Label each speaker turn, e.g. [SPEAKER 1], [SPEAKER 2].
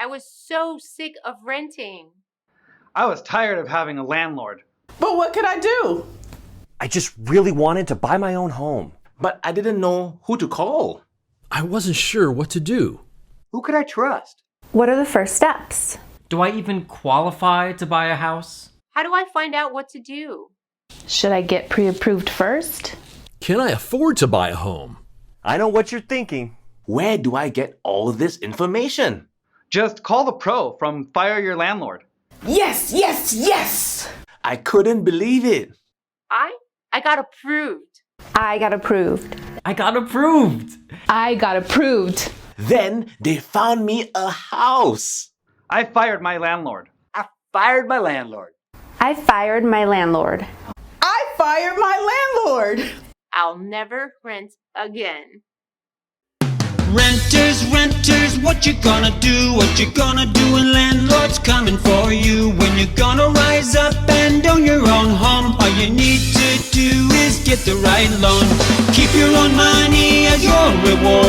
[SPEAKER 1] I was so sick of renting.
[SPEAKER 2] I was tired of having a landlord.
[SPEAKER 3] But what could I do?
[SPEAKER 4] I just really wanted to buy my own home.
[SPEAKER 5] But I didn't know who to call.
[SPEAKER 6] I wasn't sure what to do.
[SPEAKER 7] Who could I trust?
[SPEAKER 8] What are the first steps?
[SPEAKER 9] Do I even qualify to buy a house?
[SPEAKER 1] How do I find out what to do?
[SPEAKER 8] Should I get pre-approved first?
[SPEAKER 6] Can I afford to buy a home?
[SPEAKER 4] I know what you're thinking.
[SPEAKER 5] Where do I get all this information?
[SPEAKER 2] Just call the pro from Fire Your Landlord.
[SPEAKER 3] Yes, yes, yes!
[SPEAKER 5] I couldn't believe it.
[SPEAKER 1] I got approved.
[SPEAKER 8] I got approved.
[SPEAKER 9] I got approved!
[SPEAKER 8] I got approved.
[SPEAKER 5] Then they found me a house.
[SPEAKER 2] I fired my landlord.
[SPEAKER 7] I fired my landlord.
[SPEAKER 8] I fired my landlord.
[SPEAKER 3] I fired my landlord.
[SPEAKER 1] I'll never rent again.
[SPEAKER 10] Renters, renters, what you gonna do? What you gonna do when landlord's coming for you? When you're gonna rise up and own your own home? All you need to do is get the right loan. Keep your own money as your reward.